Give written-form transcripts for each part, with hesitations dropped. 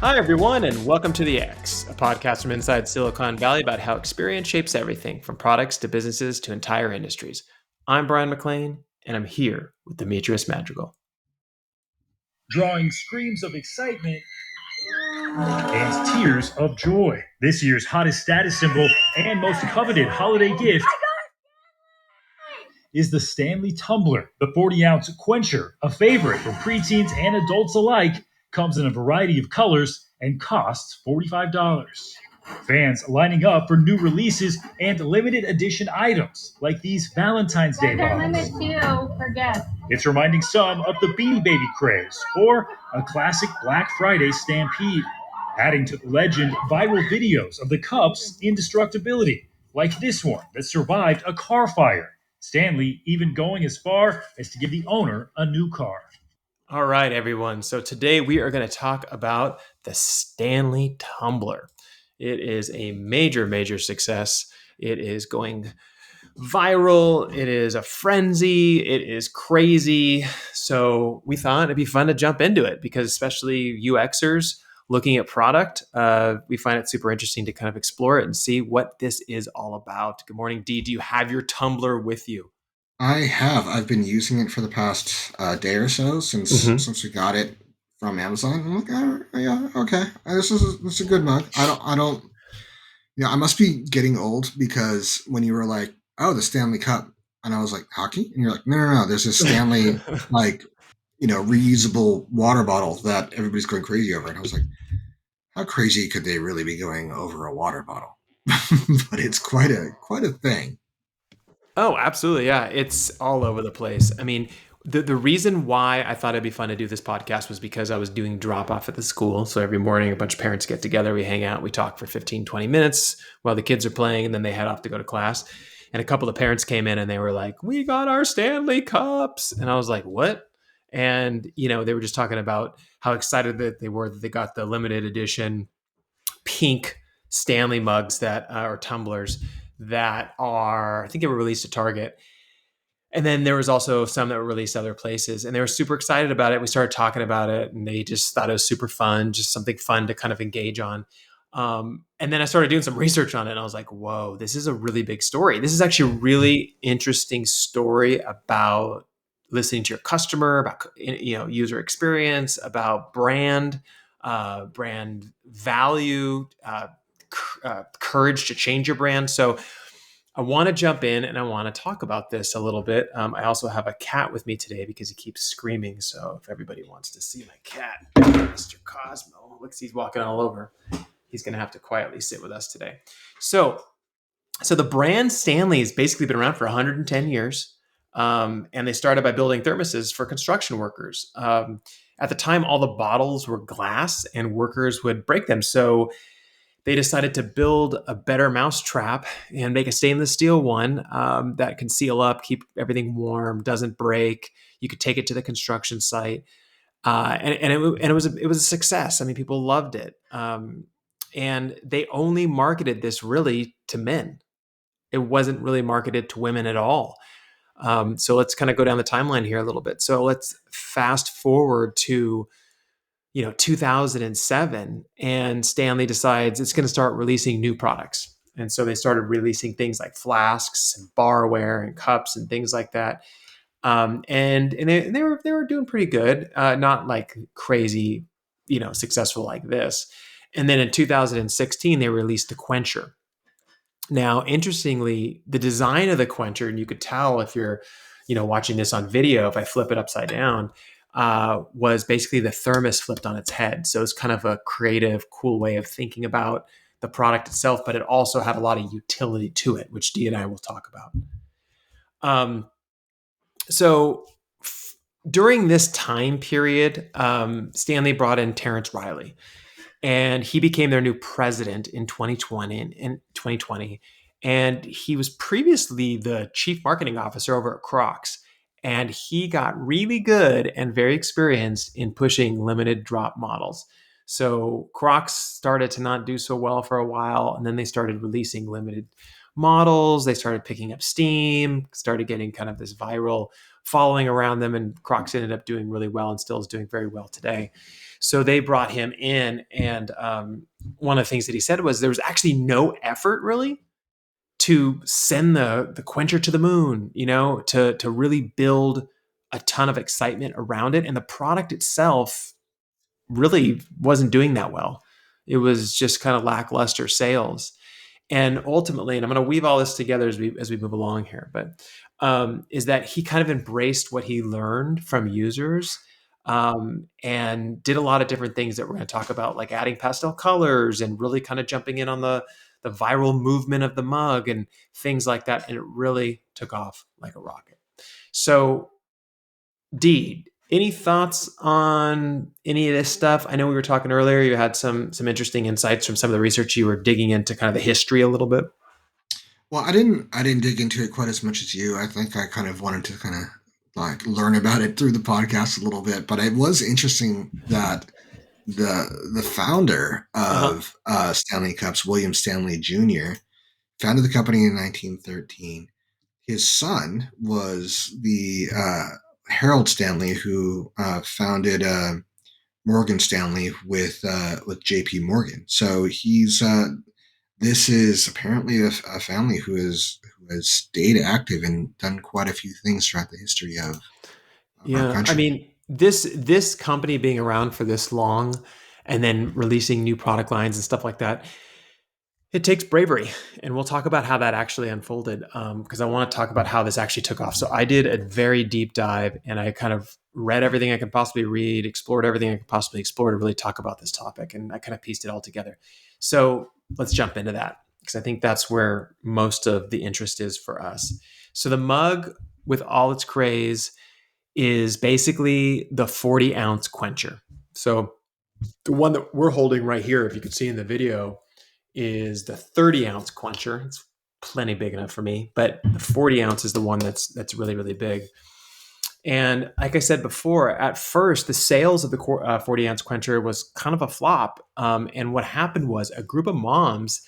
Hi, everyone, and welcome to The X, a podcast from inside Silicon Valley about how experience shapes everything from products to businesses to entire industries. I'm Brian McLean, and I'm here with Demetrius Madrigal. Drawing screams of excitement and tears of joy. This year's hottest status symbol and most coveted holiday gift is the Stanley Tumbler. The 40-ounce Quencher, a favorite for preteens and adults alike, comes in a variety of colors and costs $45. Fans lining up for new releases and limited edition items like these Valentine's Day bottles. It's reminding some of the Beanie Baby craze or a classic Black Friday stampede, adding to the legend viral videos of the cup's indestructibility, like this one that survived a car fire. Stanley even going as far as to give the owner a new car. All right, everyone. So today we are going to talk about the Stanley Tumbler. It is a major, major success. It is going viral. It is a frenzy. It is crazy. So we thought it'd be fun to jump into it because, especially UXers looking at product, we find it super interesting to kind of explore it and see what this is all about. Good morning, Dee. Do you have your Tumbler with you? I have. I've been using it for the past day or so since we got it from Amazon. I'm like, oh, yeah, okay, this is a good mug. I don't. I must be getting old because when you were like, oh, the Stanley Cup, and I was like, hockey, and you're like, no. There's this Stanley like reusable water bottle that everybody's going crazy over, and I was like, how crazy could they really be going over a water bottle? But it's quite a thing. Oh, absolutely. Yeah. It's all over the place. I mean, the reason why I thought it'd be fun to do this podcast was because I was doing drop off at the school. So every morning, a bunch of parents get together, we hang out, we talk for 15, 20 minutes while the kids are playing, and then they head off to go to class. And a couple of parents came in and they were like, we got our Stanley Cups. And I was like, what? And, they were just talking about how excited that they were that they got the limited edition pink Stanley mugs that or tumblers that are, I think they were released at Target. And then there was also some that were released other places, and they were super excited about it. We started talking about it, and they just thought it was super fun, just something fun to kind of engage on. And then I started doing some research on it, and I was like, whoa, this is a really big story. This is actually a really interesting story about listening to your customer, about user experience, about brand value, courage to change your brand. So I want to jump in and I want to talk about this a little bit. I also have a cat with me today because he keeps screaming. So if everybody wants to see my cat, Mr. Cosmo, looks, he's walking all over. He's going to have to quietly sit with us today. So the brand Stanley has basically been around for 110 years. And they started by building thermoses for construction workers. At the time, all the bottles were glass and workers would break them. So they decided to build a better mousetrap and make a stainless steel one that can seal up, keep everything warm, doesn't break. You could take it to the construction site, and it was a success. I mean, people loved it, and they only marketed this really to men. It wasn't really marketed to women at all. So let's kind of go down the timeline here a little bit. So let's fast forward to 2007, and Stanley decides it's going to start releasing new products. And so they started releasing things like flasks and barware and cups and things like that. And they were doing pretty good, not like crazy, successful like this. And then in 2016, they released the Quencher. Now, interestingly, the design of the Quencher, and you could tell if you're, watching this on video, if I flip it upside down, was basically the thermos flipped on its head. So it's kind of a creative, cool way of thinking about the product itself, but it also had a lot of utility to it, which Dee and I will talk about. During this time period, Stanley brought in Terrence Riley, and he became their new president in 2020. And he was previously the chief marketing officer over at Crocs. And he got really good and very experienced in pushing limited drop models. So Crocs started to not do so well for a while, and then they started releasing limited models. They started picking up steam, started getting kind of this viral following around them, and Crocs ended up doing really well and still is doing very well today. So they brought him in, and one of the things that he said was there was actually no effort really to send the Quencher to the moon, to really build a ton of excitement around it. And the product itself really wasn't doing that well. It was just kind of lackluster sales. And ultimately, and I'm going to weave all this together as we move along here, but is that he kind of embraced what he learned from users, and did a lot of different things that we're going to talk about, like adding pastel colors and really kind of jumping in on the viral movement of the mug and things like that. And it really took off like a rocket. So, Dee, any thoughts on any of this stuff? I know we were talking earlier, you had some interesting insights from some of the research you were digging into kind of the history a little bit. Well, I didn't dig into it quite as much as you. I think I kind of wanted to kind of like learn about it through the podcast a little bit, but it was interesting that the founder of Stanley Cups, William Stanley Jr., founded the company in 1913. His son was the Harold Stanley, who founded Morgan Stanley with J.P. Morgan. So this is apparently a family who has stayed active and done quite a few things throughout the history of our Yeah, I country. mean, this company being around for this long and then releasing new product lines and stuff like that, it takes bravery. And we'll talk about how that actually unfolded, because I want to talk about how this actually took off. So I did a very deep dive, and I kind of read everything I could possibly read, explored everything I could possibly explore to really talk about this topic, and I kind of pieced it all together. So let's jump into that, because I think that's where most of the interest is for us. So the mug, with all its craze, is basically the 40-ounce quencher. So the one that we're holding right here, if you could see in the video, is the 30-ounce quencher. It's plenty big enough for me, but the 40 ounce is the one that's really, really big. And like I said before, at first, the sales of the 40-ounce quencher was kind of a flop. And what happened was a group of moms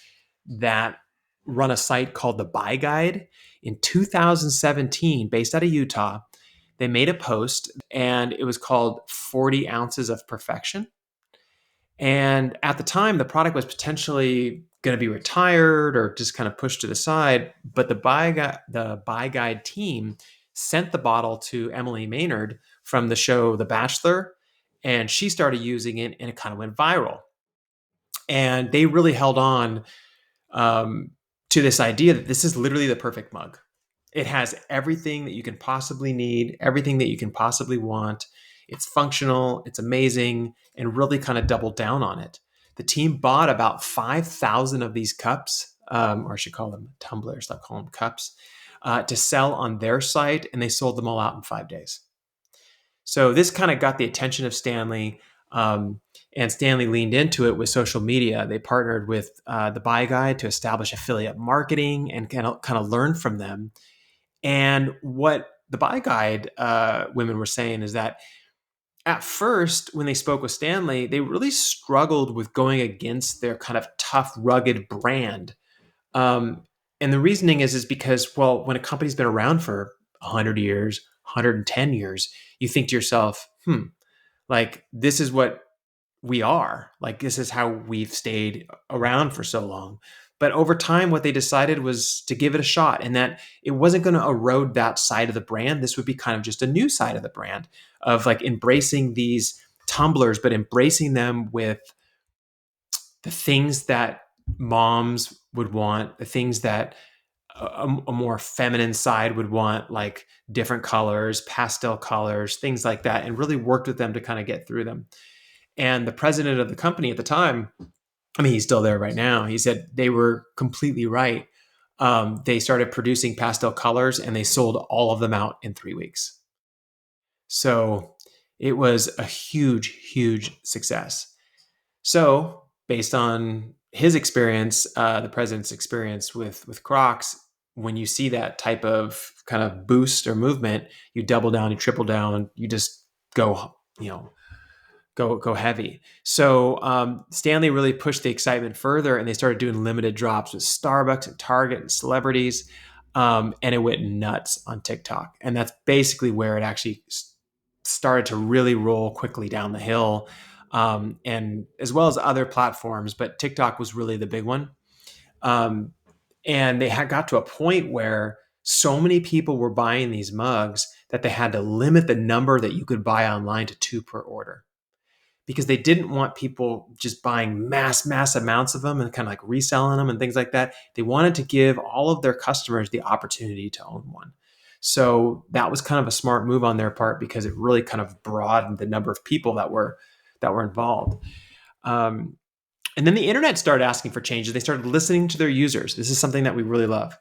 that run a site called the Buy Guide in 2017, based out of Utah, they made a post, and it was called 40 Ounces of Perfection. And at the time, the product was potentially going to be retired or just kind of pushed to the side. But the Buy Guide team sent the bottle to Emily Maynard from the show The Bachelor, and she started using it, and it kind of went viral. And they really held on to this idea that this is literally the perfect mug. It has everything that you can possibly need, everything that you can possibly want. It's functional, it's amazing, and really kind of doubled down on it. The team bought about 5,000 of these cups, or I should call them tumblers, I'll call them cups, to sell on their site, and they sold them all out in 5 days. So this kind of got the attention of Stanley, and Stanley leaned into it with social media. They partnered with the Buy Guide to establish affiliate marketing and kind of learn from them. And what the Buy Guide women were saying is that at first, when they spoke with Stanley, they really struggled with going against their kind of tough, rugged brand. And the reasoning is because, well, when a company's been around for 100 years, 110 years, you think to yourself, like, this is what we are. Like, this is how we've stayed around for so long. But over time, what they decided was to give it a shot, and that it wasn't going to erode that side of the brand. This would be kind of just a new side of the brand of like embracing these tumblers, but embracing them with the things that moms would want, the things that a more feminine side would want, like different colors, pastel colors, things like that, and really worked with them to kind of get through them. And the president of the company at the time, I mean, he's still there right now, he said they were completely right. They started producing pastel colors, and they sold all of them out in 3 weeks. So it was a huge, huge success. So based on his experience, the president's experience with Crocs, when you see that type of kind of boost or movement, you double down, you triple down, you just go, go heavy. So Stanley really pushed the excitement further, and they started doing limited drops with Starbucks and Target and celebrities, and it went nuts on TikTok. And that's basically where it actually started to really roll quickly down the hill, and as well as other platforms. But TikTok was really the big one, and they had got to a point where so many people were buying these mugs that they had to limit the number that you could buy online to 2 per order, because they didn't want people just buying mass amounts of them and kind of like reselling them and things like that. They wanted to give all of their customers the opportunity to own one. So that was kind of a smart move on their part, because it really kind of broadened the number of people that were involved. And then the internet started asking for changes. They started listening to their users. This is something that we really love.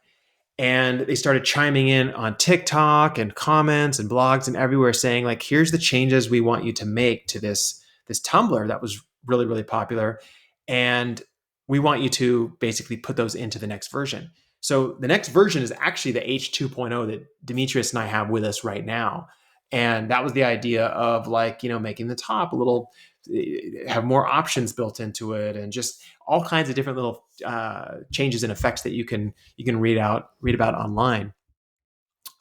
And they started chiming in on TikTok and comments and blogs and everywhere, saying like, here's the changes we want you to make to this tumbler that was really, really popular. And we want you to basically put those into the next version. So the next version is actually the H2.0 that Demetrius and I have with us right now. And that was the idea of like, making the top a little, have more options built into it, and just all kinds of different little changes and effects that you can read about online.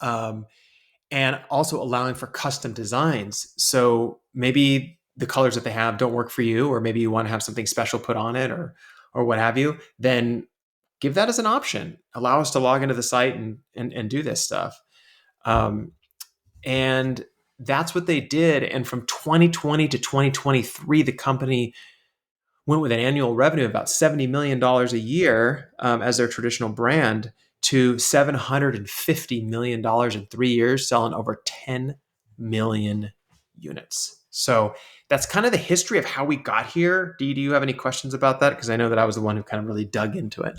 And also allowing for custom designs. So maybe the colors that they have don't work for you, or maybe you want to have something special put on it, or what have you, then give that as an option. Allow us to log into the site and do this stuff. And that's what they did. And from 2020 to 2023, the company went with an annual revenue of about $70 million a year as their traditional brand, to $750 million in 3 years, selling over 10 million units. So that's kind of the history of how we got here. Do you have any questions about that? Because I know that I was the one who kind of really dug into it.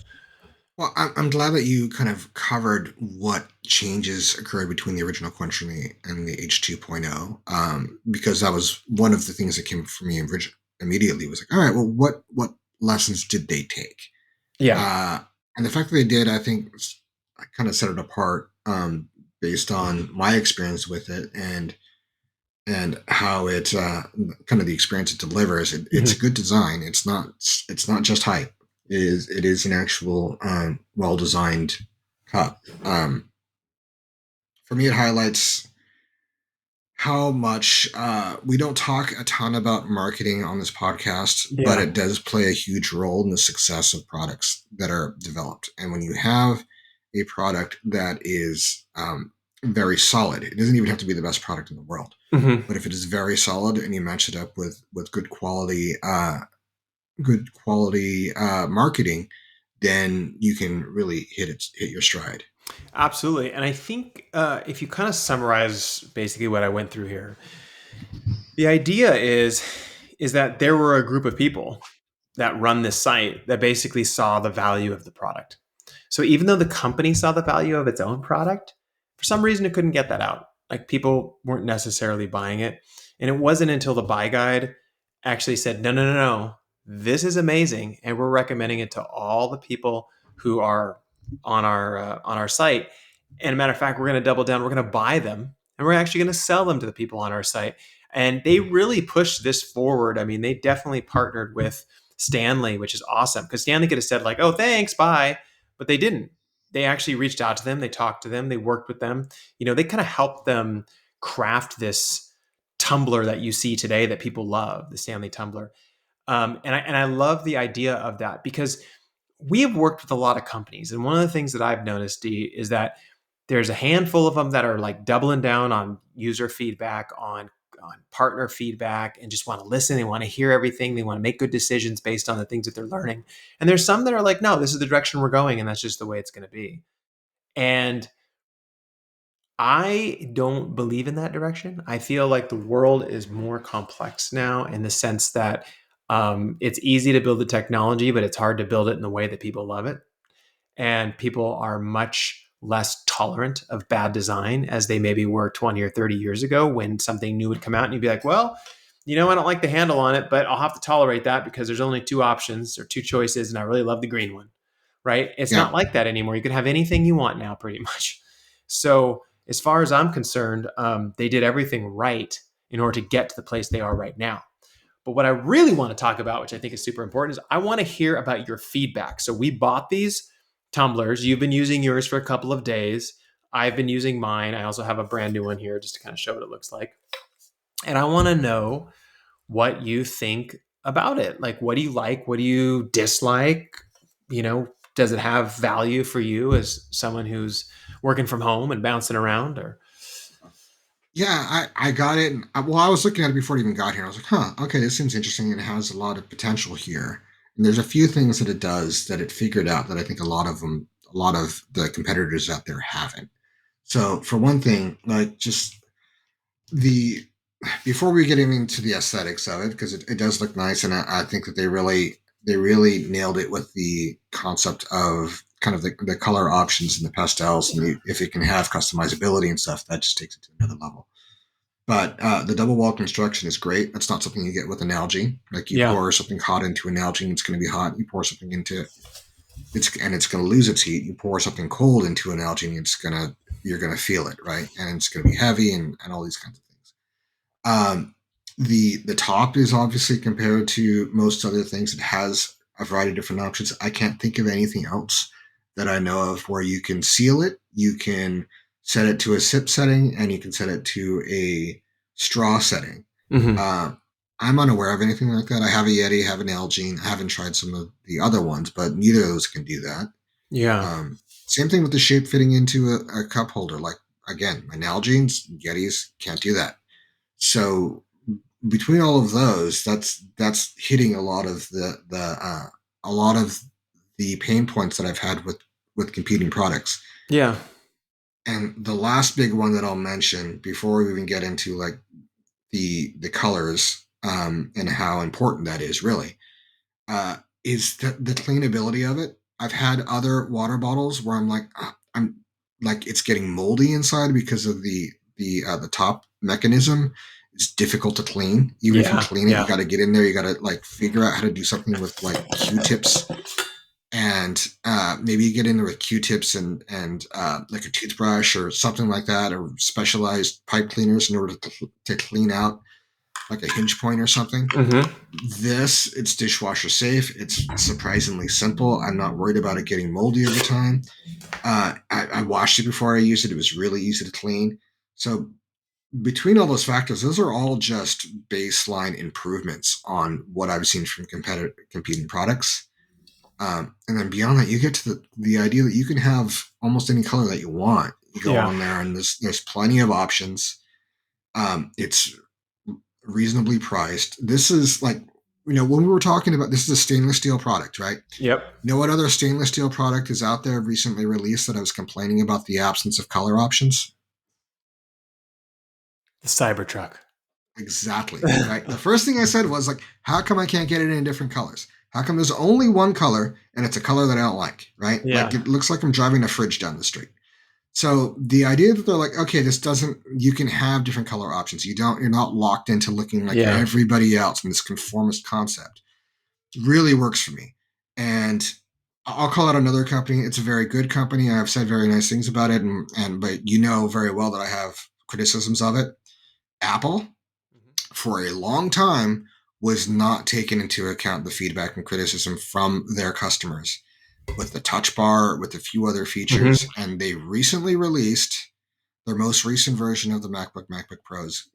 Well, I'm glad that you kind of covered what changes occurred between the original Quencher and the H2.0, because that was one of the things that came for me immediately. Was like, all right, well, what lessons did they take? Yeah. And the fact that they did, I think, I kind of set it apart based on my experience with it and how it kind of the experience it delivers. It's a good design. It's not just hype. It is an actual well designed cup. For me, it highlights how much we don't talk a ton about marketing on this podcast, but it does play a huge role in the success of products that are developed. And when you have a product that is very solid, it doesn't even have to be the best product in the world, but if it is very solid and you match it up with good quality marketing, then you can really hit your stride. Absolutely. And I think if you kind of summarize basically what I went through here, the idea is that there were a group of people that run this site that basically saw the value of the product. So even though the company saw the value of its own product, for some reason it couldn't get that out. Like, people weren't necessarily buying it. And it wasn't until the buy guide actually said, no, this is amazing, and we're recommending it to all the people who are on our site. And a matter of fact, we're going to double down. We're going to buy them, and we're actually going to sell them to the people on our site. And they really pushed this forward. I mean, they definitely partnered with Stanley, which is awesome, because Stanley could have said like, oh, thanks, bye. But they didn't. They actually reached out to them. They talked to them. They worked with them. They kind of helped them craft this tumbler that you see today that people love, the Stanley Tumbler. And I love the idea of that, because we have worked with a lot of companies. And one of the things that I've noticed, Dee, is that there's a handful of them that are like doubling down on user feedback, on partner feedback, and just want to listen. They want to hear everything. They want to make good decisions based on the things that they're learning. And there's some that are like, no, this is the direction we're going, and that's just the way it's going to be. And I don't believe in that direction. I feel like the world is more complex now, in the sense that it's easy to build the technology, but it's hard to build it in the way that people love it. And people are much less tolerant of bad design as they maybe were 20 or 30 years ago, when something new would come out and you'd be like, well, I don't like the handle on it, but I'll have to tolerate that because there's only 2 options or 2 choices, and I really love the green one, right? It's not like that anymore. You can have anything you want now, pretty much. So as far as I'm concerned, they did everything right in order to get to the place they are right now. But what I really want to talk about, which I think is super important, is I want to hear about your feedback. So we bought these tumblers. You've been using yours for a couple of days. I've been using mine. I also have a brand new one here just to kind of show what it looks like. And I want to know what you think about it. Like, what do you like? What do you dislike? Does it have value for you as someone who's working from home and bouncing around? Or Yeah, I got it. Well, I was looking at it before it even got here. I was like, huh, okay, this seems interesting and it has a lot of potential here. And there's a few things that it does that it figured out that I think a lot of the competitors out there haven't. So for one thing, like just the before we get into the aesthetics of it, because it does look nice, and I think that they really nailed it with the concept of kind of the color options and the pastels, and if it can have customizability and stuff, that just takes it to another level. But the double wall construction is great. That's not something you get with an algae. Like you yeah, pour something hot into an algae, and it's going to be hot. You pour something into it's going to lose its heat. You pour something cold into an algae, and you're gonna feel it, right? And it's going to be heavy and all these kinds of things. The top is obviously compared to most other things. It has a variety of different options. I can't think of anything else that I know of where you can seal it. You can set it to a sip setting, and you can set it to a straw setting. mm-hmm. Uh, I'm unaware of anything like that. I have a Yeti, have an Elgin. I haven't tried some of the other ones, but neither of those can do that. Yeah, Same thing with the shape fitting into a cup holder. Like again, my Nalgene's, Yetis can't do that. So between all of those, that's hitting a lot of the pain points that I've had with competing products. yeah, And the last big one that I'll mention before we even get into like the colors and how important that is really is the cleanability of it. I've had other water bottles where I'm like it's getting moldy inside because of the top mechanism. It's difficult to clean. Even if you yeah, clean it, you yeah. got to get in there. You got to like figure out how to do something with like Q-tips, and maybe you get in there with Q-tips and like a toothbrush or something like that, or specialized pipe cleaners in order to clean out like a hinge point or something. Mm-hmm. It's dishwasher safe. It's surprisingly simple. I'm not worried about it getting moldy every time. I washed it before I used it. It was really easy to clean. So between all those factors, those are all just baseline improvements on what I've seen from competing products. And then beyond that, you get to the idea that you can have almost any color that you want. You go Yeah. on there, and there's plenty of options. It's reasonably priced. This is like, when we were talking about, this is a stainless steel product, right? Yep. You know what other stainless steel product is out there recently released that I was complaining about the absence of color options? The Cybertruck. Exactly. Right. The first thing I said was like, how come I can't get it in different colors? How come there's only one color and it's a color that I don't like? Right. Yeah. Like it looks like I'm driving a fridge down the street. So the idea that they're like, okay, you can have different color options. You're not locked into looking like Yeah. everybody else in this conformist concept really works for me. And I'll call out another company. It's a very good company. I've said very nice things about it. But you know very well that I have criticisms of it. Apple, for a long time, was not taking into account the feedback and criticism from their customers with the touch bar, with a few other features. Mm-hmm. And they recently released their most recent version of the MacBook Pros,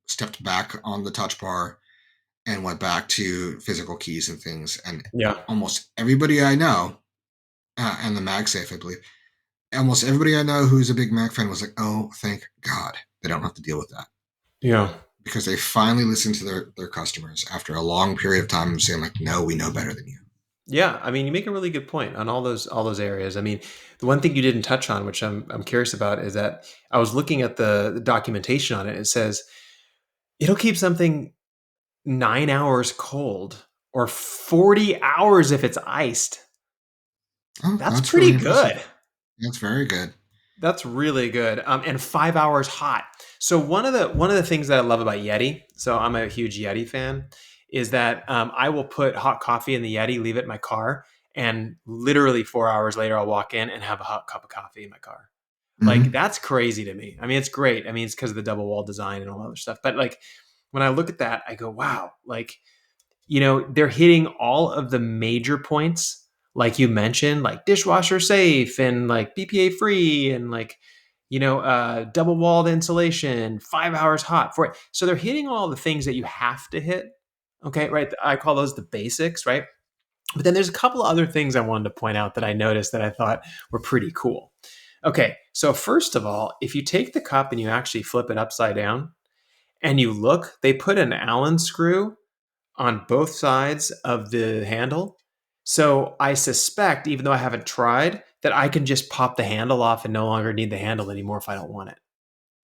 stepped back on the touch bar and went back to physical keys and things. And Yeah. almost everybody I know, and the MagSafe, I believe, almost everybody I know who's a big Mac fan was like, oh, thank God they don't have to deal with that. Yeah. Because they finally listened to their customers after a long period of time saying like, no, we know better than you. Yeah, I mean, you make a really good point on all those areas. I mean, the one thing you didn't touch on, which I'm curious about, is that I was looking at the documentation on it. It says it'll keep something 9 hours cold or 40 hours if it's iced. Oh, That's that's really pretty impressive. good. That's very good. That's really good. And 5 hours hot. So one of the things that I love about Yeti, so I'm a huge Yeti fan, is that I will put hot coffee in the Yeti, leave it in my car, and literally 4 hours later, I'll walk in and have a hot cup of coffee in my car. Like Mm-hmm. that's crazy to me. I mean, it's great. I mean, it's because of the double wall design and all that other stuff. But like, when I look at that, I go, wow, like, they're hitting all of the major points, like you mentioned, like dishwasher safe and like BPA free and like, double walled insulation, 5 hours hot for it. So they're hitting all the things that you have to hit. Okay, right. I call those the basics, right? But then there's a couple of other things I wanted to point out that I noticed that I thought were pretty cool. Okay, so first of all, if you take the cup and you actually flip it upside down and you look, they put an Allen screw on both sides of the handle. So I suspect, even though I haven't tried, that I can just pop the handle off and no longer need the handle anymore if I don't want it.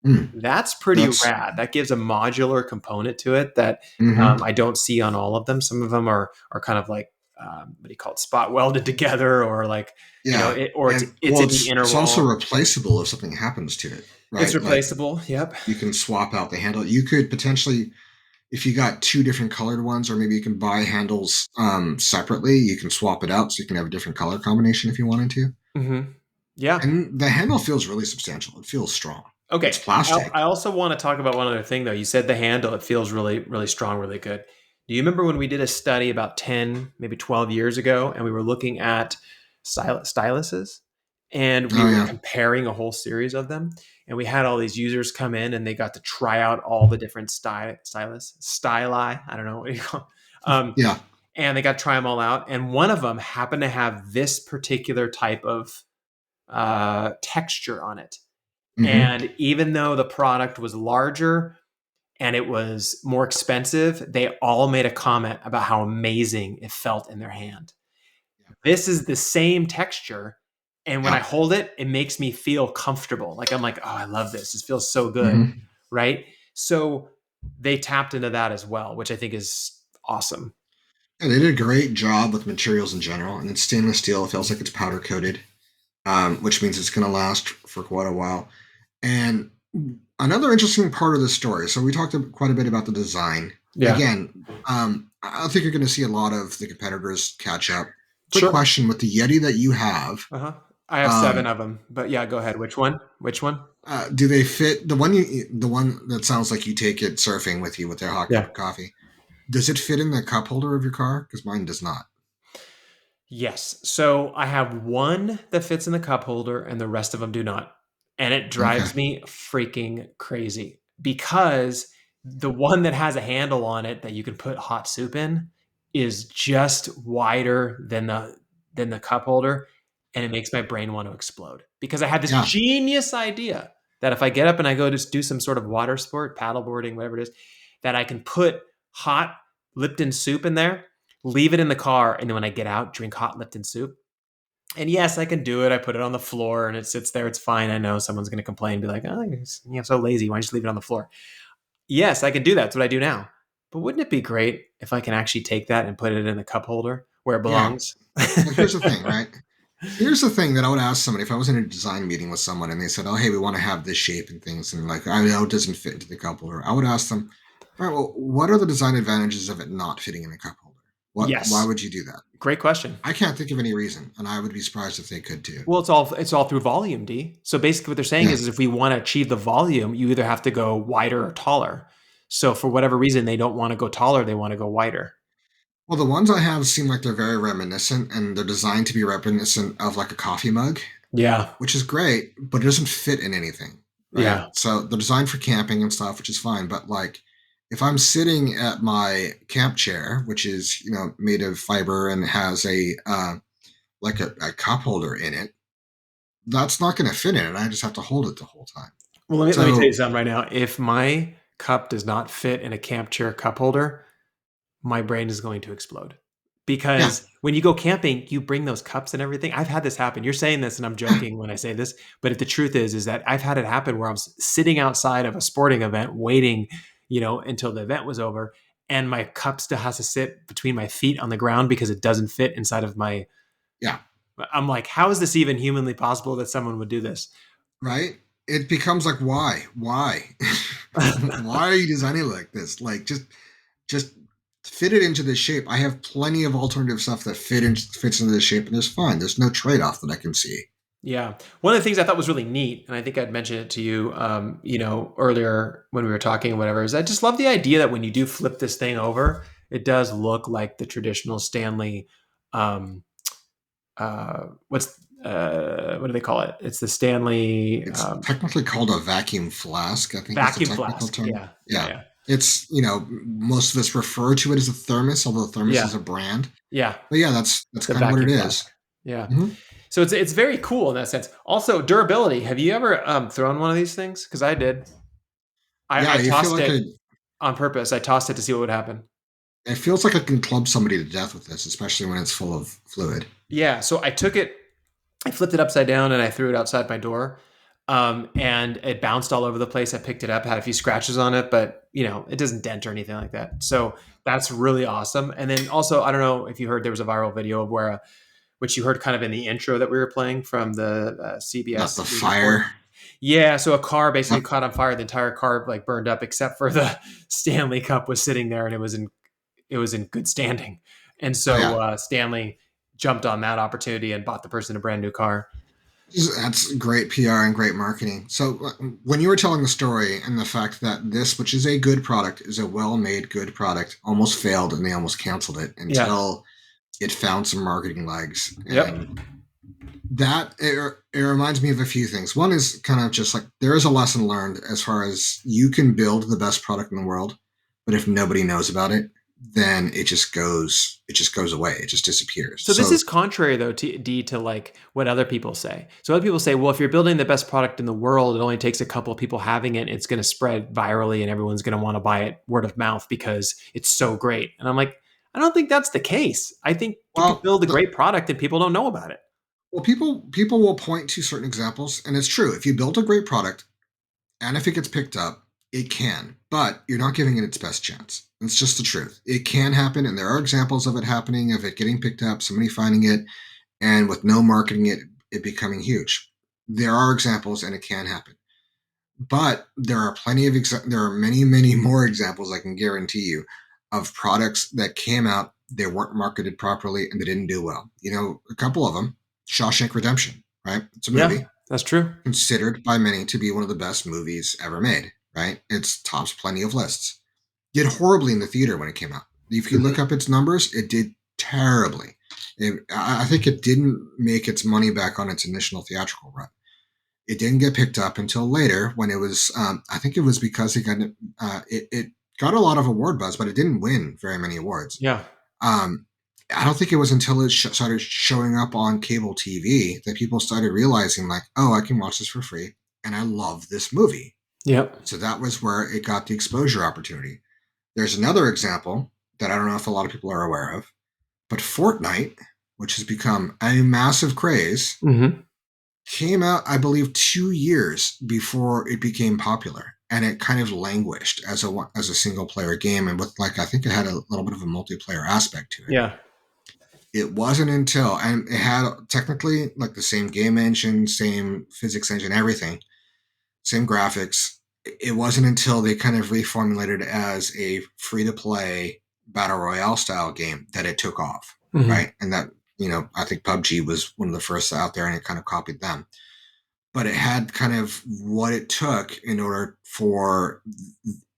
Mm, That's pretty that's rad. That gives a modular component to it that hmm I don't see on all of them. Some of them are kind of like what do you call it, spot welded together, or like yeah, or it's and it's well, in the inner it's also wall. replaceable if something happens to it, It's right? Like replaceable. Yep. you can swap out the handle. You could potentially, if you got two different colored ones, or maybe you can buy handles separately. You can swap it out so you can have a different color combination if you wanted to. Mm-hmm. Yeah. And the handle feels really substantial. It feels strong. It's Okay. I plastic. also want to talk about one other thing, though. You said the handle, it feels really, really strong, really good. Do you remember when we did a study about 10, maybe 12 years ago, and we were looking at styluses and we Oh were yeah, comparing a whole series of them? And we had all these users come in and they got to try out all the different styli. I don't know what you call it. yeah. And they got to try them all out. And one of them happened to have this particular type of texture on it. hmm And even though the product was larger and it was more expensive, they all made a comment about how amazing it felt in their hand. This is the same texture. And when I Yeah. hold it, it makes me feel comfortable. Like I'm like, oh, I love this. It feels so good. hmm Right. So they tapped into that as well, which I think is awesome. And they did a great job with materials in general. And it's stainless steel. It feels like it's powder coated, which means it's going to last for quite a while. And another interesting part of the story. So we talked quite a bit about the design. Yeah. Again, I think you're going to see a lot of the competitors catch up. Quick Sure. question: with the Yeti that you have, Uh huh. I have seven um, of them, but yeah, go ahead. Which one? Which one? do they fit the one that sounds like you take it surfing with you with their hot cup Yeah. of coffee? Does it fit in the cup holder of your car? Because mine does not. Yes. So I have one that fits in the cup holder and the rest of them do not. And it Okay. drives me freaking crazy because the one that has a handle on it that you can put hot soup in is just wider than the cup holder, and it makes my brain want to explode because I had this Yeah. genius idea that if I get up and I go to do some sort of water sport, paddleboarding, whatever it is, that I can put hot Lipton soup in there, leave it in the car, and then when I get out, drink hot Lipton soup. And yes, I can do it. I put it on the floor and it sits there. It's fine. I know someone's going to complain, be like, "Oh, you're so lazy. Why don't you just leave it on the floor?" Yes, I can do that. That's what I do now. But wouldn't it be great if I can actually take that and put it in the cup holder where it Yeah. belongs? Well, here's the thing, right? Here's the thing that I would ask somebody if I was in a design meeting with someone and they said, "Oh, hey, we want to have this shape and things," and like, I know it doesn't fit into the cup holder. I would ask them, "All right, well, what are the design advantages of it not fitting in a cup holder? What? Why Yes. would you do that?" Great question. I can't think of any reason, and I would be surprised if they could too. Well, it's all through volume, D. So basically what they're saying Yeah. is if we want to achieve the volume, you either have to go wider or taller. So for whatever reason they don't want to go taller, they want to go wider. Well, the ones I have seem like they're very reminiscent, and they're designed to be reminiscent of like a coffee mug, Yeah. which is great, but it doesn't fit in anything, right? Yeah. So they're designed for camping and stuff, which is fine. But like, if I'm sitting at my camp chair, which is made of fiber and has a like a cup holder in it, that's not going to fit in it. I just have to hold it the whole time. Well, let me tell you So something right now. If my cup does not fit in a camp chair cup holder, my brain is going to explode. yeah, Because when you go camping, you bring those cups and everything. I've had this happen. You're saying this, and I'm joking when I say this, but if the truth is that I've had it happen where I'm sitting outside of a sporting event, waiting, until the event was over, and my cup still has to sit between my feet on the ground because it doesn't fit inside of my. yeah, I'm like, how is this even humanly possible that someone would do this? right. It becomes like, why, why are you designing it like this? Like, just fit it into this shape. I have plenty of alternative stuff that fits into this shape, and it's fine. There's no trade off that I can see. Yeah. One of the things I thought was really neat, and I think I'd mentioned it to you, earlier when we were talking or whatever, is I just love the idea that when you do flip this thing over, it does look like the traditional Stanley. Um, what do they call it? It's the Stanley It's technically called a vacuum flask, I think is the vacuum technical flask. term. Yeah. Yeah. Yeah. Yeah. It's, most of us refer to it as a thermos, although thermos Yeah. is a brand. Yeah. But yeah, that's The kind of what it vacuum flask. is. Yeah. Mhm. So it's very cool in that sense. Also, durability. Have you ever thrown one of these things? Because I did. I Yeah, you feel tossed like it on purpose. I tossed it to see what would happen. it feels like I can club somebody to death with this, especially when it's full of fluid. Yeah. So I took it, I flipped it upside down, and I threw it outside my door. And it bounced all over the place. I picked it up, had a few scratches on it, but it doesn't dent or anything like that. So that's really awesome. And then also, I don't know if you heard, there was a viral video of where, which you heard kind of in the intro that we were playing from the Not the CBS news report. fire. Yeah, so a car basically Yep. caught on fire. The entire car like burned up, except for the Stanley Cup was sitting there, and it was in good standing. And Oh so yeah. Stanley jumped on that opportunity and bought the person a brand new car. That's great PR and great marketing. So when you were telling the story and the fact that this, which is a good product, is a well-made good product, almost failed and they almost canceled it Yeah. until it found some marketing legs. Yep. And that it reminds me of a few things. One is kind of just like there is a lesson learned as far as you can build the best product in the world, but if nobody knows about it, then it just goes away. It just disappears. So this So is contrary, though, to like what other people say. So other people say, well, if you're building the best product in the world, it only takes a couple of people having it. It's going to spread virally, and everyone's going to want to buy it word of mouth because it's so great. And I'm like, I don't think that's the case. I think you could well, build a great product and people don't know about it. well, people will point to certain examples, and it's true. If you build a great product, and if it gets picked up, it can, but you're not giving it its best chance. It's just the truth. It can happen, and there are examples of it happening, of it getting picked up, somebody finding it, and with no marketing, it becoming huge. There are examples, and it can happen. But there are there are many more examples I can guarantee you of products that came out, they weren't marketed properly, and they didn't do well. A couple of them. Shawshank Redemption, right? It's a Yeah, movie that's true. considered by many to be one of the best movies ever made, right? It's tops plenty of lists. Did horribly in the theater when it came out. If you look Mhm. up its numbers, it did terribly. I think it didn't make its money back on its initial theatrical run. It didn't get picked up until later when it was. I think it was because it got a lot of award buzz, but it didn't win very many awards. Yeah. Um, I don't think it was until it started showing up on cable TV that people started realizing, like, oh, I can watch this for free, and I love this movie. Yep. So that was where it got the exposure opportunity. There's another example that I don't know if a lot of people are aware of, but Fortnite, which has become a massive craze, Hmm. came out, I believe, 2 years before it became popular, and it kind of languished as a single player game, and with like I think it had a little bit of a multiplayer aspect to it. Yeah. It wasn't until, and it had technically like the same game engine, same physics engine, everything, same graphics. It wasn't until they kind of reformulated it as a free to play battle royale style game that it took off, Hmm. right? And that, I think PUBG was one of the first out there and it kind of copied them. But it had kind of what it took in order for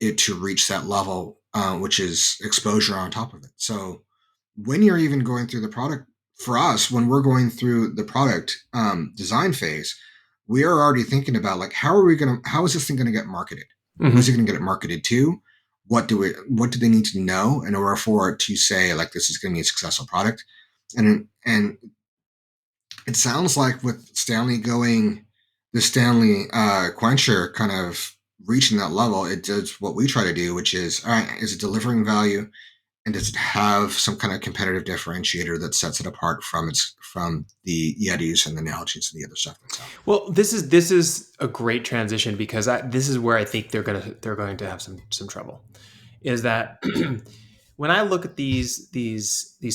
it to reach that level, which is exposure on top of it. So when you're even going through the product, for us, when we're going through the product design phase, we are already thinking about like how is this thing going to get marketed? Who's it Hmm. going to get it marketed to? What do they need to know in order for it to say like this is going to be a successful product? And it sounds like with Stanley going, the Stanley Quencher kind of reaching that level, it does what we try to do, which is, all right, is it delivering value, and does it have some kind of competitive differentiator that sets it apart from the Yetis and the analogies and the other stuff that's out there? Well, this is a great transition because this is where I think they're going to have some trouble. Is that when I look at these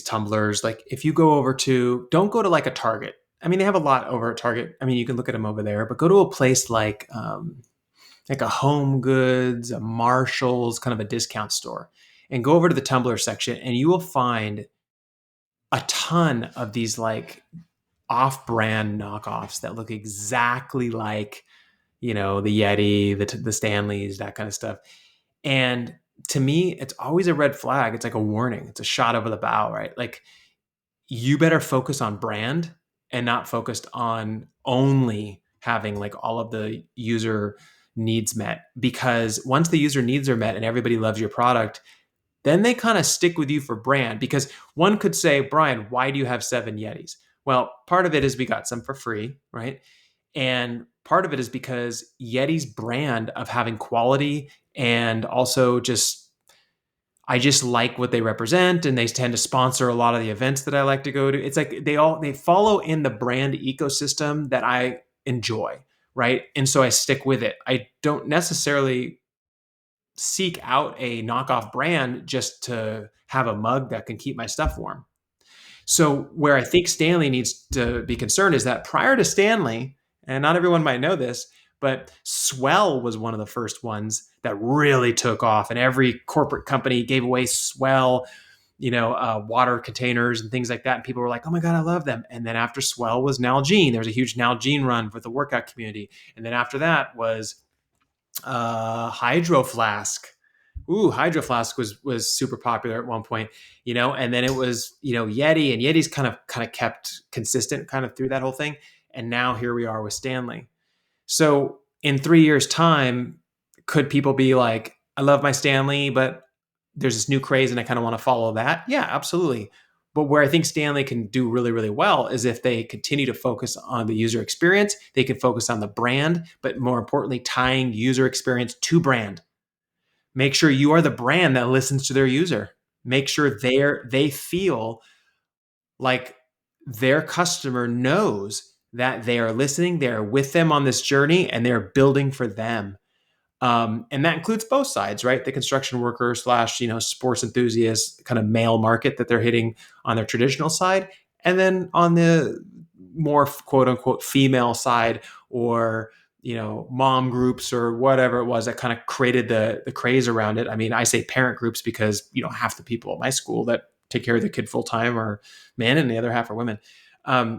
tumblers, like if you go over to, don't go to like a Target. I mean, they have a lot over at Target. I mean, you can look at them over there, but go to a place like a Home Goods, a Marshalls, kind of a discount store, and go over to the tumbler section, and you will find a ton of these like off-brand knockoffs that look exactly like, the Yeti, the Stanleys, that kind of stuff. And to me, it's always a red flag. It's like a warning. It's a shot over the bow, right? Like, you better focus on brand and not focused on only having like all of the user needs met. Because once the user needs are met and everybody loves your product, then they kind of stick with you for brand. Because one could say, Bryan, why do you have 7 Yetis? Well, part of it is we got some for free, right? And part of it is because Yeti's brand of having quality, and also I just like what they represent, and they tend to sponsor a lot of the events that I like to go to. It's like they follow in the brand ecosystem that I enjoy, right? And so I stick with it. I don't necessarily seek out a knockoff brand just to have a mug that can keep my stuff warm. So where I think Stanley needs to be concerned is that prior to Stanley, and not everyone might know this, but Swell was one of the first ones that really took off, and every corporate company gave away Swell, water containers and things like that. And people were like, "Oh my god, I love them!" And then after Swell was Nalgene. There was a huge Nalgene run for the workout community, and then after that was Hydro Flask. Ooh, Hydro Flask was super popular at one point, and then it was, Yeti, and Yeti's kind of kept consistent kind of through that whole thing. And now here we are with Stanley. So in 3 years' time, could people be like, I love my Stanley, but there's this new craze and I kind of want to follow that? Yeah, absolutely. But where I think Stanley can do really, really well is if they continue to focus on the user experience, they can focus on the brand, but more importantly, tying user experience to brand. Make sure you are the brand that listens to their user. Make sure they feel like their customer knows that they are listening, they are with them on this journey, and they're building for them. And that includes both sides, right? The construction worker / sports enthusiast kind of male market that they're hitting on their traditional side. And then on the more quote unquote female side, or, mom groups or whatever it was that kind of created the craze around it. I mean, I say parent groups because, half the people at my school that take care of the kid full time are men and the other half are women.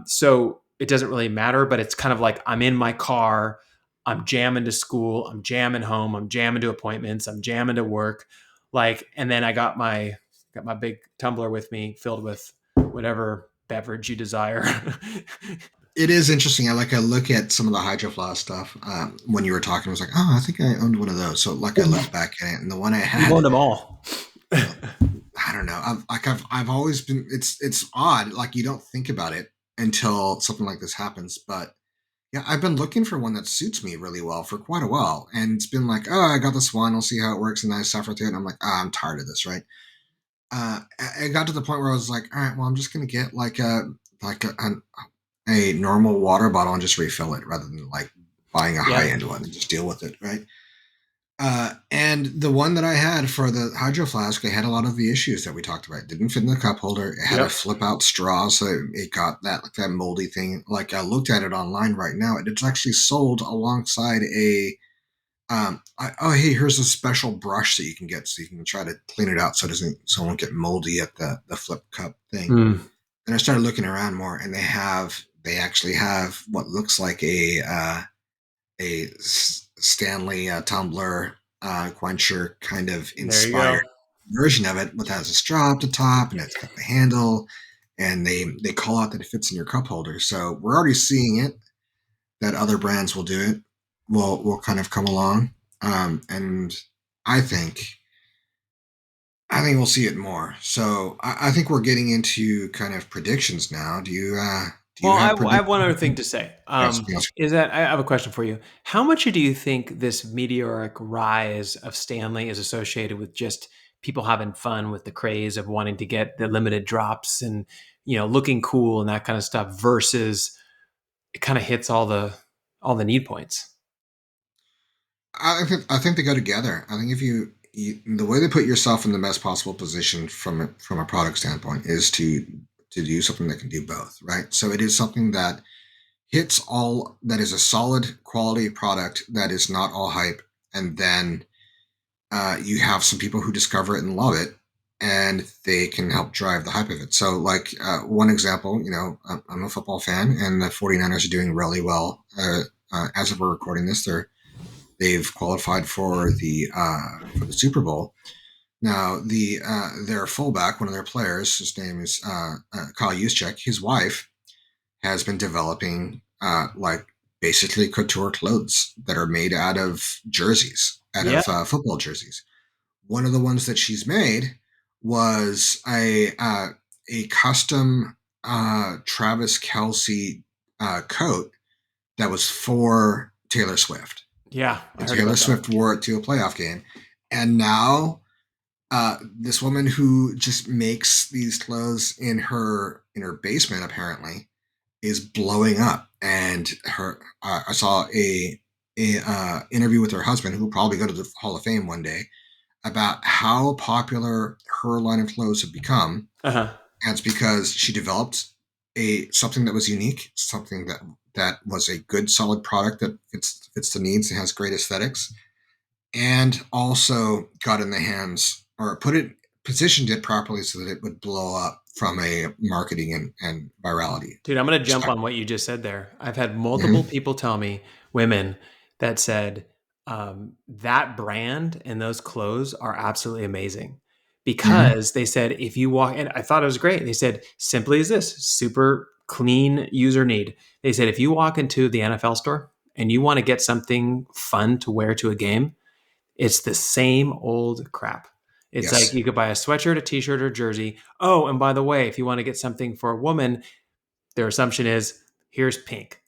So it doesn't really matter, but it's kind of like I'm in my car, I'm jamming to school, I'm jamming home, I'm jamming to appointments, I'm jamming to work. And then I got my big tumbler with me filled with whatever beverage you desire. It is interesting. I look at some of the Hydro Flask stuff. When you were talking, I was like, oh, I think I owned one of those. So I looked back at it, and the one I had, you owned them all. I don't know. I've always been. It's odd. Like, you don't think about it until something like this happens. But yeah, I've been looking for one that suits me really well for quite a while, and it's been like, oh, I got this one. I'll see how it works, and then I suffer through it. And I'm like, I'm tired of this, right? I got to the point where I was like, all right, well, I'm just gonna get a normal water bottle and just refill it rather than like buying a high end one and just deal with it, right? And the one that I had for the Hydro Flask, I had a lot of the issues that we talked about. It didn't fit in the cup holder. It had a flip out straw, so it got that moldy thing. Like, I looked at it online right now, and it's actually sold alongside a. Hey, here's a special brush that you can get, so you can try to clean it out so it won't get moldy at the flip cup thing. And I started looking around more, and they actually have what looks like a Stanley Tumbler Quencher kind of inspired version of it, but has a straw up the top, and it's got the handle, and they call out that it fits in your cup holder. So we're already seeing it, that other brands will do it, will kind of come along, and I think we'll see it more. So I think we're getting into kind of predictions now. Do you I have one other thing to say. Is that I have a question for you. How much do you think this meteoric rise of Stanley is associated with just people having fun with the craze of wanting to get the limited drops and, looking cool and that kind of stuff, versus it kind of hits all the need points? I think they go together. I think if you the way to put yourself in the best possible position from a product standpoint is to do something that can do both, right? So it is something that hits all, that is a solid quality product that is not all hype, and then you have some people who discover it and love it, and they can help drive the hype of it. So, like one example, I'm a football fan, and the 49ers are doing really well. As of we're recording this, they've qualified for the Super Bowl. Now, their fullback, one of their players, his name is Kyle Juszczyk. His wife has been developing like basically couture clothes that are made out of jerseys, out Yeah. of football jerseys. One of the ones that she's made was a custom Travis Kelsey coat that was for Taylor Swift. Yeah. I And heard Taylor about that. Swift wore it to a playoff game. And now this woman who just makes these clothes in her basement apparently is blowing up. And I saw a interview with her husband, who will probably go to the Hall of Fame one day, about how popular her line of clothes have become. Uh-huh. And it's because she developed something that was unique, something that was a good, solid product that fits the needs and has great aesthetics, and also got in the hands, or positioned it properly so that it would blow up from a marketing and virality Dude, I'm going to jump perspective. on what you just said there. I've had multiple Mm-hmm. people tell me, women, that said that brand and those clothes are absolutely amazing Mm-hmm. because they said if you walk, and I thought it was great. They said simply as this, super clean user need. They said if you walk into the NFL store and you want to get something fun to wear to a game, it's the same old crap. It's like Yes. you could buy a sweatshirt, a t-shirt, or a jersey. Oh, and by the way, if you want to get something for a woman, their assumption is here's pink,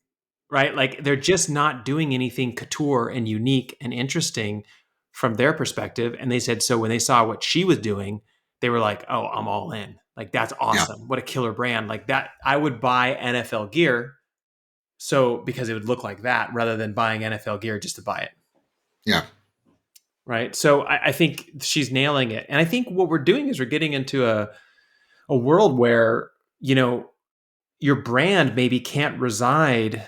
right? Like they're just not doing anything couture and unique and interesting from their perspective. And they said, so when they saw what she was doing, they were like, oh, I'm all in. Like, that's Yeah. awesome. What a killer brand. Like that, I would buy NFL gear. So because it would look like that rather than buying NFL gear just to buy it. Yeah. Right. So I think she's nailing it. And I think what we're doing is we're getting into a world where, your brand maybe can't reside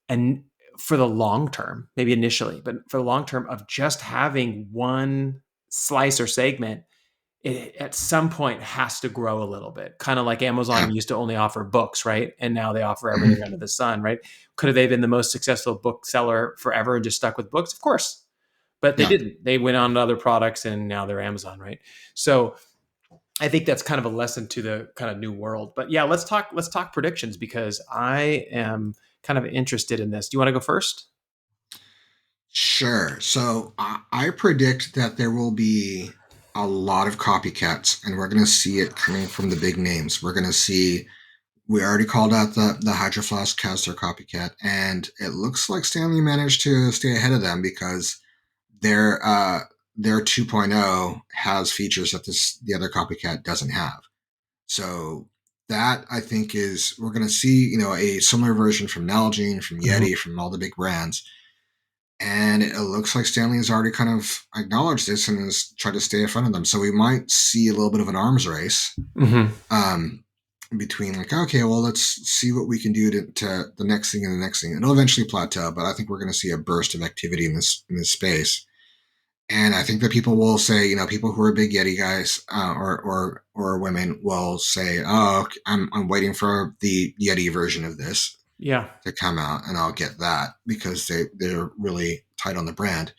and for the long term, maybe initially, but for the long term of just having one slice or segment, it at some point has to grow a little bit. Kind of like Yeah. Amazon used to only offer books, right? And now they offer everything Mm-hmm. under the sun, right? Could have they been the most successful bookseller forever and just stuck with books? Of course. But they Yeah. didn't. They went on to other products and now they're Amazon, right? So I think that's kind of a lesson to the kind of new world. But yeah, let's talk predictions because I am kind of interested in this. Do you want to go first? Sure. So I predict that there will be a lot of copycats, and we're going to see it coming from the big names. We're going to see. We already called out the Hydro Flask as their copycat, and it looks like Stanley managed to stay ahead of them because their uh, their 2.0 has features that the other copycat doesn't have. So that I think is we're going to see a similar version from Nalgene, from Mhm. Yeti, from all the big brands, and it looks like Stanley has already kind of acknowledged this and has tried to stay in front of them. So we might see a little bit of an arms race Mhm. um, between like, okay, well, let's see what we can do to the next thing and the next thing. It'll eventually plateau, but I think we're going to see a burst of activity in this space. And I think that people will say, people who are big Yeti guys or women will say, "Oh, okay, I'm waiting for the Yeti version of this Yeah. to come out, and I'll get that because they're really tight on the brand."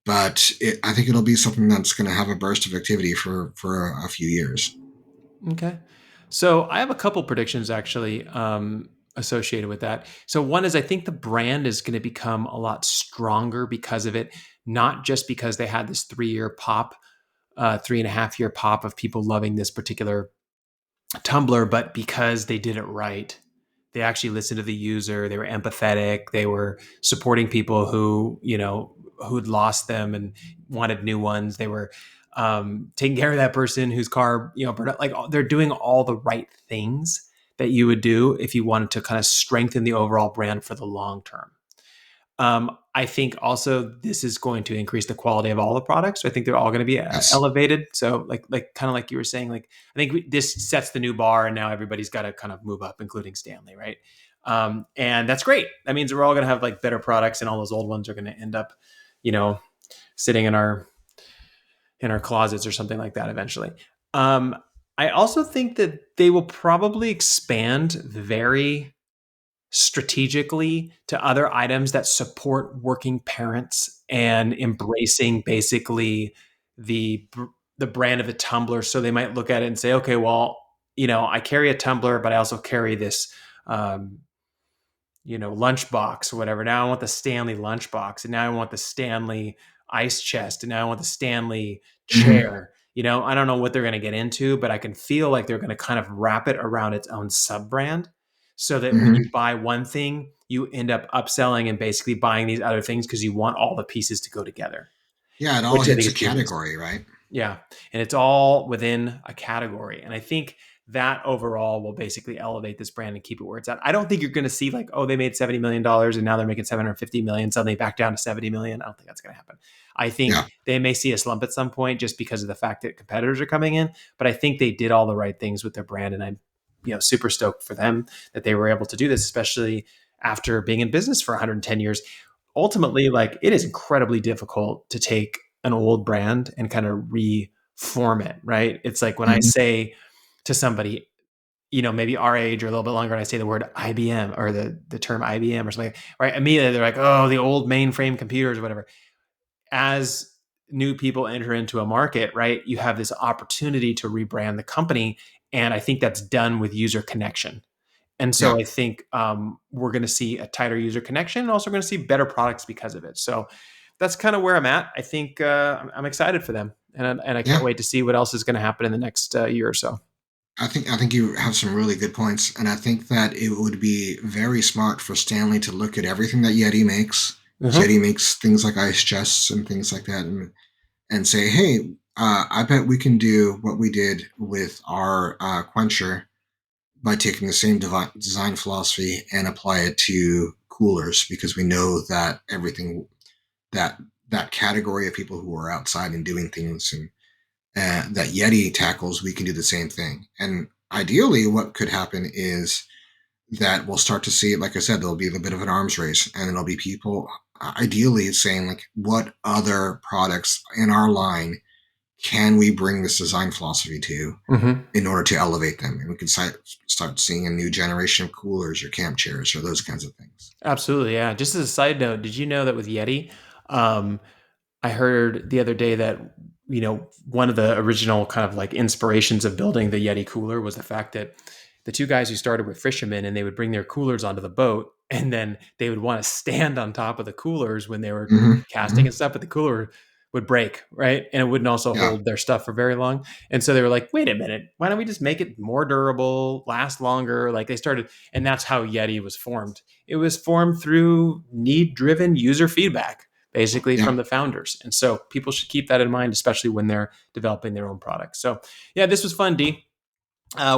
But I think it'll be something that's going to have a burst of activity for a few years. Okay. So I have a couple predictions actually associated with that. So one is I think the brand is going to become a lot stronger because of it, not just because they had this 3 year pop, 3.5 year pop of people loving this particular Tumblr, but because they did it right. They actually listened to the user. They were empathetic. They were supporting people who'd lost them and wanted new ones. They were taking care of that person whose car, burned out. Like they're doing all the right things that you would do if you wanted to kind of strengthen the overall brand for the long term. I think also this is going to increase the quality of all the products. So I think they're all going to be Yes. elevated. So like kind of like you were saying, like I think this sets the new bar, and now everybody's got to kind of move up, including Stanley, right? And that's great. That means we're all going to have like better products, and all those old ones are going to end up, you know, sitting in our closets or something like that eventually. Um, I also think that they will probably expand very strategically to other items that support working parents and embracing basically the the brand of the tumbler. So they might look at it and say, okay, well, I carry a tumbler, but I also carry this um, lunchbox or whatever. Now I want the Stanley lunchbox, and now I want the Stanley ice chest, and now I want the Stanley Hmm. chair. I don't know what they're going to get into, but I can feel like they're going to kind of wrap it around its own sub brand so that when you Hmm. buy one thing, you end up upselling and basically buying these other things because you want all the pieces to go together, Yeah, it all which I think hits a is genius. category, right? Yeah. And it's all within a category. And I think that overall will basically elevate this brand and keep it where it's at. I don't think you're going to see like, oh, they made $70 million and now they're making 750 million, suddenly back down to 70 million. I don't think that's going to happen. I think Yeah. they may see a slump at some point just because of the fact that competitors are coming in. But I think they did all the right things with their brand. And I'm, super stoked for them that they were able to do this, especially after being in business for 110 years. Ultimately, like it is incredibly difficult to take an old brand and kind of reform it, right? It's like when I Hmm. say to somebody, maybe our age or a little bit longer, and I say the word IBM or the term IBM or something, right? Immediately they're like, oh, the old mainframe computers or whatever. As new people enter into a market, right, you have this opportunity to rebrand the company. And I think that's done with user connection. And so Yeah. I think we're going to see a tighter user connection and also going to see better products because of it. So that's kind of where I'm at. I think I'm excited for them. And I can't Yeah. wait to see what else is going to happen in the next year or so. I think you have some really good points, and I think that it would be very smart for Stanley to look at everything that Yeti makes. Mm-hmm. Yeti makes things like ice chests and things like that, and say, hey, I bet we can do what we did with our quencher by taking the same design philosophy and apply it to coolers because we know that everything that that category of people who are outside and doing things and that Yeti tackles, we can do the same thing. And ideally, what could happen is that we'll start to see, like I said, there'll be a bit of an arms race, and there'll be people ideally saying, like, what other products in our line can we bring this design philosophy to Mm-hmm. in order to elevate them? And we can start seeing a new generation of coolers or camp chairs or those kinds of things. Absolutely. Yeah. Just as a side note, did you know that with Yeti, um, I heard the other day that one of the original kind of like inspirations of building the Yeti cooler was the fact that the two guys who started with fishermen and they would bring their coolers onto the boat and then they would want to stand on top of the coolers when they were Hmm. casting Hmm. and stuff, but the cooler would break, right? And it wouldn't also Yeah. hold their stuff for very long. And so they were like, wait a minute, why don't we just make it more durable, last longer? Like they started, and that's how Yeti was formed. It was formed through need driven user feedback basically Yeah. from the founders. And so people should keep that in mind, especially when they're developing their own products. So yeah, this was fun, D.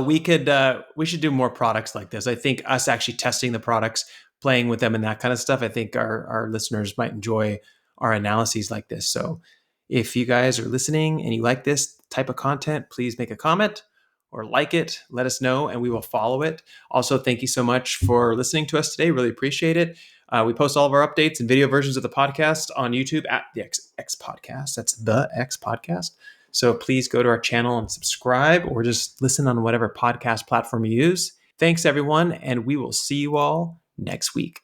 We should do more products like this. I think us actually testing the products, playing with them and that kind of stuff. I think our listeners might enjoy our analyses like this. So if you guys are listening and you like this type of content, please make a comment or like it, let us know, and we will follow it. Also, thank you so much for listening to us today. Really appreciate it. We post all of our updates and video versions of the podcast on YouTube at the X Podcast. That's the X Podcast. So please go to our channel and subscribe or just listen on whatever podcast platform you use. Thanks, everyone, and we will see you all next week.